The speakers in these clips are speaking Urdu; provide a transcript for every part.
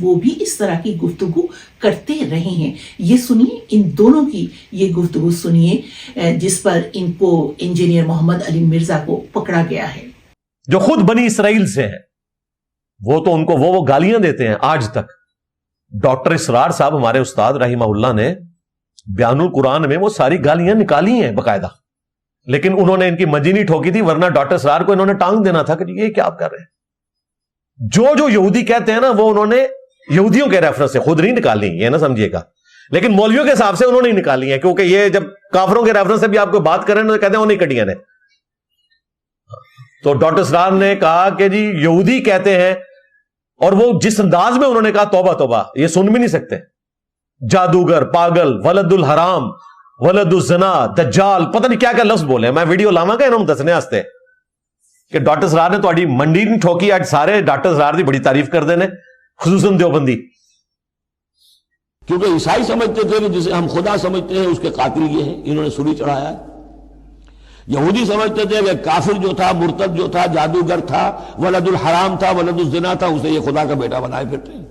وہ بھی اس طرح کی گفتگو کرتے رہے ہیں. یہ سنیے ان دونوں کی یہ گفتگو سنیے جس پر ان کو انجینئر محمد علی مرزا کو پکڑا گیا ہے. جو خود بنی اسرائیل سے ہیں وہ تو ان کو وہ گالیاں دیتے ہیں آج تک. ڈاکٹر اسرار صاحب ہمارے استاد رحمہ اللہ نے بیان القرآن میں وہ ساری گالیاں نکالی ہیں باقاعدہ, لیکن انہوں نے ان کی منجی نہیں ٹھوکی تھی, ورنہ ڈاکٹر اسرار کو انہوں نے ٹانگ دینا تھا کہ یہ کیا آپ کر رہے ہیں. جو یہودی کہتے ہیں نا وہ انہوں نے یہودیوں کے ریفرنس سے خود نہیں نکالی, یہ نہ سمجھیے گا, لیکن مولویوں کے حساب سے انہوں نے نکالی ہیں, کیونکہ یہ جب کافروں کے ریفرنس سے بھی آپ کو بات کریں تو کہتے ہیں وہ نہیں کٹیاں نے. تو ڈاکٹر اسرار نے کہا کہ جی یہودی کہتے ہیں, اور وہ جس انداز میں انہوں نے کہا توبہ توبہ, یہ سن بھی نہیں سکتے. جادوگر, پاگل, ولد الحرام, ولد الزنا, دجال, پتہ نہیں کیا کیا لفظ بولے. میں ویڈیو لاواں گا انہوں نے دسنے واسطے کہ ڈاکٹر اسرار نے تہاڈی منڈی نہیں ٹھوکی. آج سارے ڈاکٹر اسرار دی بڑی تعریف کر دینے, خصوصاً دیوبندی, کیونکہ عیسائی سمجھتے تھے کہ جسے ہم خدا سمجھتے ہیں اس کے قاتل یہ ہیں, انہوں نے سولی چڑھایا ہے. یہودی سمجھتے تھے کہ کافر جو تھا, مرتد جو تھا, جادوگر تھا, ولد الحرام تھا, ولد الزنا تھا, اسے یہ خدا کا بیٹا بنائے پھرتے ہیں.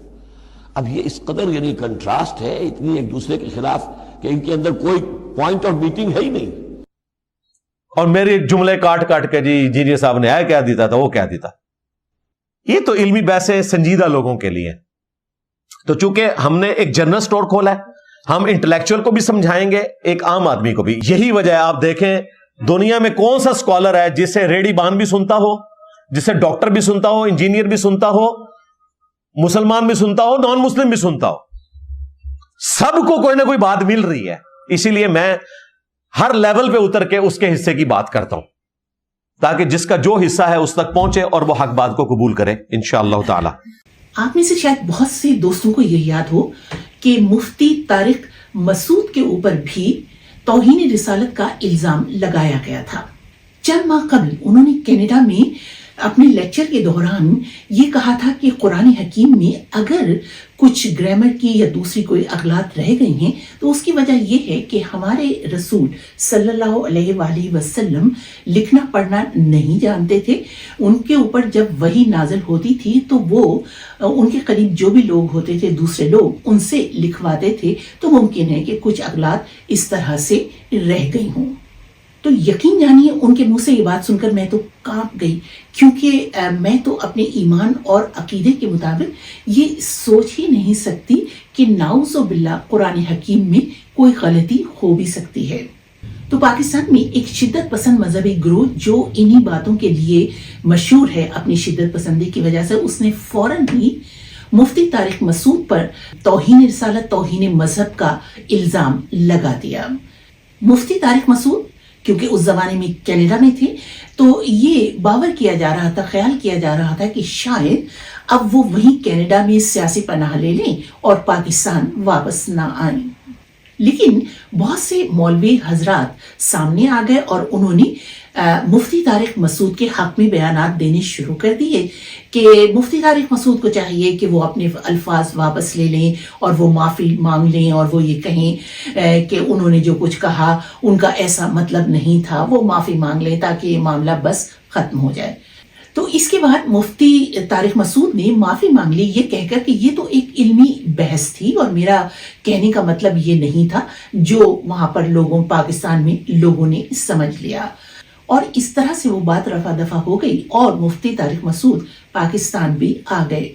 اب یہ اس قدر یعنی کنٹراسٹ ہے اتنی ایک دوسرے کے خلاف کہ ان کے اندر کوئی پوائنٹ آف میٹنگ ہے ہی نہیں. اور میرے جملے کاٹ کاٹ کے جی انجینئر صاحب نے کیا دیتا تھا وہ کیا دیتا. یہ تو علمی بحثیں سنجیدہ لوگوں کے لیے. تو چونکہ ہم نے ایک جنرل سٹور کھولا ہے, ہم انٹلیکچوئل کو بھی سمجھائیں گے, ایک عام آدمی کو بھی. یہی وجہ ہے آپ دیکھیں دنیا میں کون سا اسکالر ہے جسے ریڈی بان بھی سنتا ہو, جسے ڈاکٹر بھی سنتا ہو, انجینئر بھی سنتا ہو, مسلمان بھی سنتا ہو, نان مسلم بھی سنتا ہو, سب کو کوئی نہ کوئی بات مل رہی ہے. اسی لیے میں ہر لیول پہ اتر کے اس کے حصے کی بات کرتا ہوں تاکہ جس کا جو حصہ ہے اس تک پہنچے اور وہ حق بات کو قبول کرے انشاءاللہ تعالی. آپ میں سے شاید بہت سے دوستوں کو یہ یاد ہو کہ مفتی طارق مسعود کے اوپر بھی توہین رسالت کا الزام لگایا گیا تھا. چند ماہ قبل انہوں نے کینیڈا میں اپنے لیکچر کے دوران یہ کہا تھا کہ قرآن حکیم میں اگر کچھ گرامر کی یا دوسری کوئی اغلاط رہ گئی ہیں تو اس کی وجہ یہ ہے کہ ہمارے رسول صلی اللہ علیہ وآلہ وسلم لکھنا پڑھنا نہیں جانتے تھے. ان کے اوپر جب وحی نازل ہوتی تھی تو وہ ان کے قریب جو بھی لوگ ہوتے تھے, دوسرے لوگ, ان سے لکھواتے تھے, تو ممکن ہے کہ کچھ اغلاط اس طرح سے رہ گئی ہوں. تو یقین جانیے ان کے منہ سے یہ بات سن کر میں تو کانپ گئی, کیونکہ میں تو اپنے ایمان اور عقیدے کے مطابق یہ سوچ ہی نہیں سکتی کہ نعوذ باللہ قرآن حکیم میں کوئی غلطی ہو بھی سکتی ہے. تو پاکستان میں ایک شدت پسند مذہبی گروہ جو انہی باتوں کے لیے مشہور ہے اپنی شدت پسندی کی وجہ سے, اس نے فوراً ہی مفتی طارق مسعود پر توہین رسالت, توہین مذہب کا الزام لگا دیا. مفتی طارق مسعود کیونکہ اس زمانے میں کینیڈا میں تھے تو یہ باور کیا جا رہا تھا, خیال کیا جا رہا تھا کہ شاید اب وہ وہیں کینیڈا میں سیاسی پناہ لے لیں اور پاکستان واپس نہ آئیں. لیکن بہت سے مولوی حضرات سامنے آ گئے اور انہوں نے مفتی طارق مسعود کے حق میں بیانات دینے شروع کر دیے کہ مفتی طارق مسعود کو چاہیے کہ وہ اپنے الفاظ واپس لے لیں اور وہ معافی مانگ لیں اور وہ یہ کہیں کہ انہوں نے جو کچھ کہا ان کا ایسا مطلب نہیں تھا, وہ معافی مانگ لیں تاکہ یہ معاملہ بس ختم ہو جائے. تو اس کے بعد مفتی طارق مسعود نے معافی مانگ لی یہ کہہ کر کہ یہ تو ایک علمی بحث تھی اور میرا کہنے کا مطلب یہ نہیں تھا جو وہاں پر پاکستان میں لوگوں نے سمجھ لیا. اور اس طرح سے وہ بات رفع دفع ہو گئی اور مفتی طارق مسعود پاکستان بھی آ گئے.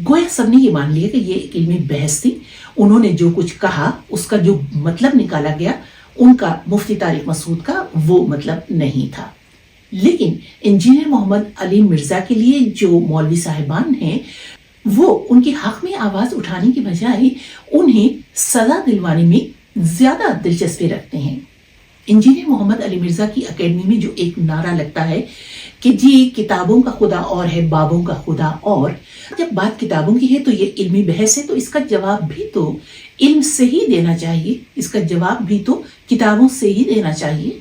گویا سب نے یہ مان لیا کہ یہ ایک علمی بحث تھی, انہوں نے جو کچھ کہا اس کا جو مطلب نکالا گیا ان کا مفتی طارق مسعود کا وہ مطلب نہیں تھا. لیکن انجینئر محمد علی مرزا کے لیے جو مولوی صاحبان ہیں وہ ان کے حق میں آواز اٹھانے کی بجائے انہیں سزا دلوانے میں زیادہ دلچسپی رکھتے ہیں. انجینئر محمد علی مرزا کی اکیڈمی میں جو ایک نعرہ لگتا ہے کہ جی کتابوں کا خدا اور ہے, بابوں کا خدا اور. جب بات کتابوں کی ہے تو یہ علمی بحث ہے تو اس کا جواب بھی تو علم سے ہی دینا چاہیے, اس کا جواب بھی تو کتابوں سے ہی دینا چاہیے.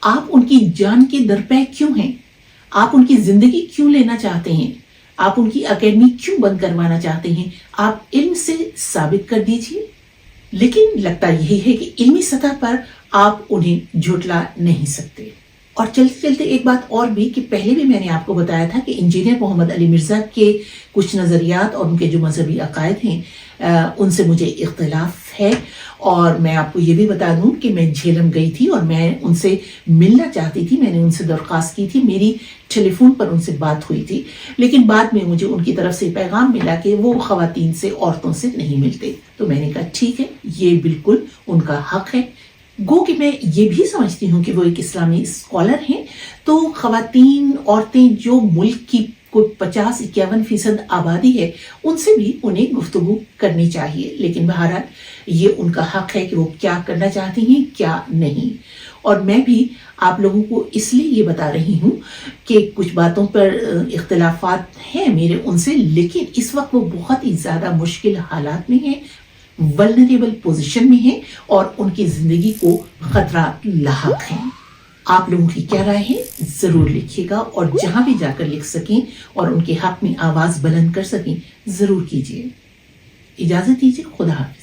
آپ ان کی جان کے درپے کیوں ہیں؟ آپ ان کی زندگی کیوں لینا چاہتے ہیں؟ آپ ان کی اکیڈمی کیوں بند کروانا چاہتے ہیں؟ آپ علم سے ثابت کر دیجئے. لیکن لگتا یہی ہے کہ علمی سطح پر آپ انہیں جھٹلا نہیں سکتے. اور چلتے چلتے ایک بات اور بھی کہ پہلے بھی میں نے آپ کو بتایا تھا کہ انجینئر محمد علی مرزا کے کچھ نظریات اور ان کے جو مذہبی عقائد ہیں ان سے مجھے اختلاف ہے، اور میں آپ کو یہ بھی بتا دوں کہ میں جھیلم گئی تھی اور میں ان سے ملنا چاہتی تھی، میں نے ان سے درخواست کی تھی، میری ٹیلی فون پر ان سے بات ہوئی تھی، لیکن بعد میں مجھے ان کی طرف سے پیغام ملا کہ وہ خواتین سے، عورتوں سے نہیں ملتے۔ تو میں نے کہا ٹھیک ہے، یہ بالکل ان کا حق ہے۔ گو کہ میں یہ بھی سمجھتی ہوں کہ وہ ایک اسلامی اسکالر ہیں، تو خواتین، عورتیں جو ملک کی کوئی 50-51% آبادی ہے، ان سے بھی انہیں گفتگو کرنی چاہیے، لیکن بہرحال یہ ان کا حق ہے کہ وہ کیا کرنا چاہتی ہیں کیا نہیں۔ اور میں بھی آپ لوگوں کو اس لیے یہ بتا رہی ہوں کہ کچھ باتوں پر اختلافات ہیں میرے ان سے، لیکن اس وقت وہ بہت ہی زیادہ مشکل حالات میں ہیں، ولنریبل پوزیشن میں ہیں، اور ان کی زندگی کو خطرات لاحق ہیں۔ آپ لوگوں کی کیا رائے ہے ضرور لکھیے گا، اور جہاں بھی جا کر لکھ سکیں اور ان کے حق میں آواز بلند کر سکیں ضرور کیجیے۔ اجازت دیجیے، خدا حافظ۔